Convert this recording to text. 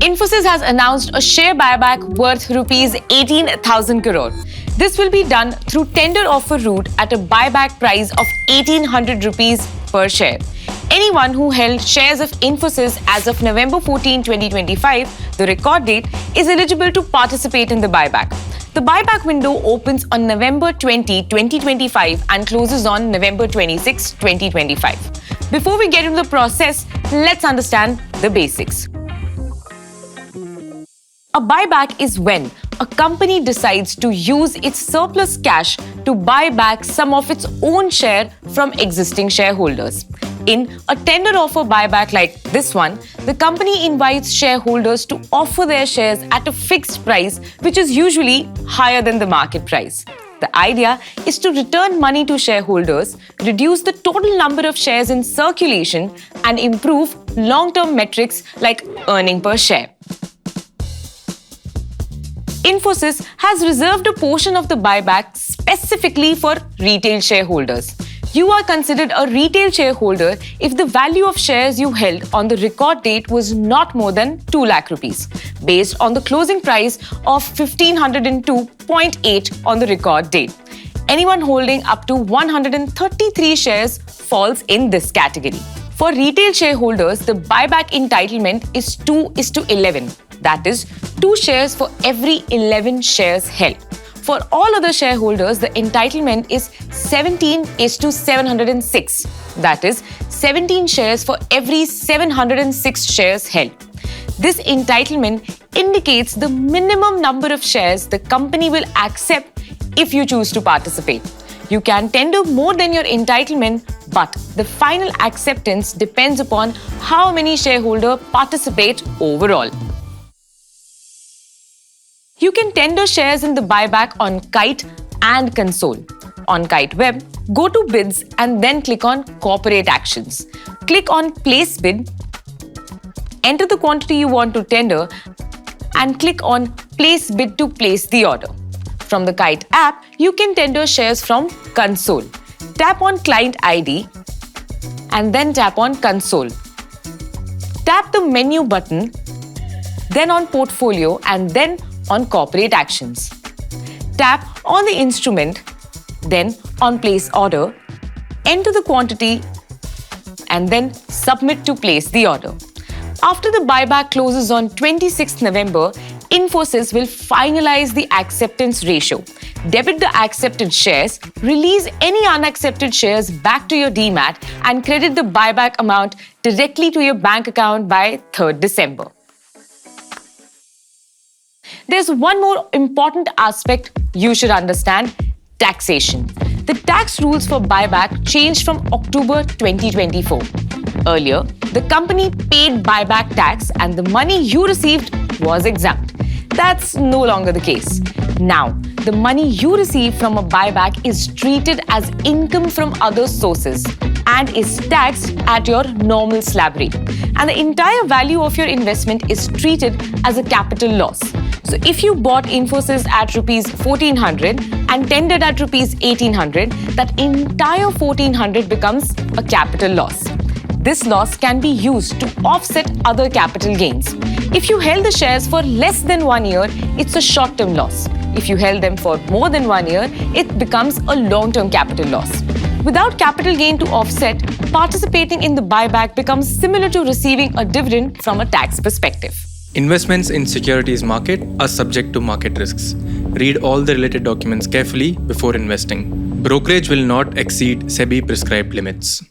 Infosys has announced a share buyback worth rupees 18,000 crore. This will be done through tender offer route at a buyback price of 1,800 rupees per share. Anyone who held shares of Infosys as of November 14, 2025, the record date, is eligible to participate in the buyback. The buyback window opens on November 20, 2025 and closes on November 26, 2025. Before we get into the process, let's understand the basics. A buyback is when a company decides to use its surplus cash to buy back some of its own share from existing shareholders. In a tender offer buyback like this one, the company invites shareholders to offer their shares at a fixed price, which is usually higher than the market price. The idea is to return money to shareholders, reduce the total number of shares in circulation, and improve long-term metrics like earning per share. Infosys has reserved a portion of the buyback specifically for retail shareholders. You are considered a retail shareholder if the value of shares you held on the record date was not more than 2 lakh rupees, based on the closing price of 1502.8 on the record date. Anyone holding up to 133 shares falls in this category. For retail shareholders, the buyback entitlement is 2:11. That is, 2 shares for every 11 shares held. For all other shareholders, the entitlement is 17:706. That is, 17 shares for every 706 shares held. This entitlement indicates the minimum number of shares the company will accept if you choose to participate. You can tender more than your entitlement, but the final acceptance depends upon how many shareholders participate overall. You can tender shares in the buyback on Kite and Console. On Kite Web, go to Bids and then click on Corporate Actions. Click on Place Bid, enter the quantity you want to tender, and click on Place Bid to place the order. From the Kite app, you can tender shares from Console. Tap on Client ID and then tap on Console. Tap the menu button, then on Portfolio and then on Corporate Actions. Tap on the instrument, then on Place Order, enter the quantity and then submit to place the order. After the buyback closes on 26th November, Infosys will finalize the acceptance ratio, debit the accepted shares, release any unaccepted shares back to your demat, and credit the buyback amount directly to your bank account by 3rd December. There's one more important aspect you should understand: taxation. The tax rules for buyback changed from October 2024. Earlier, the company paid buyback tax and the money you received was exempt. That's no longer the case. Now, the money you receive from a buyback is treated as income from other sources and is taxed at your normal slab rate. And the entire value of your investment is treated as a capital loss. So if you bought Infosys at rupees 1,400 and tendered at rupees 1,800, that entire 1,400 becomes a capital loss. This loss can be used to offset other capital gains. If you held the shares for less than 1 year, it's a short-term loss. If you held them for more than 1 year, it becomes a long-term capital loss. Without capital gain to offset, participating in the buyback becomes similar to receiving a dividend from a tax perspective. Investments in securities market are subject to market risks. Read all the related documents carefully before investing. Brokerage will not exceed SEBI prescribed limits.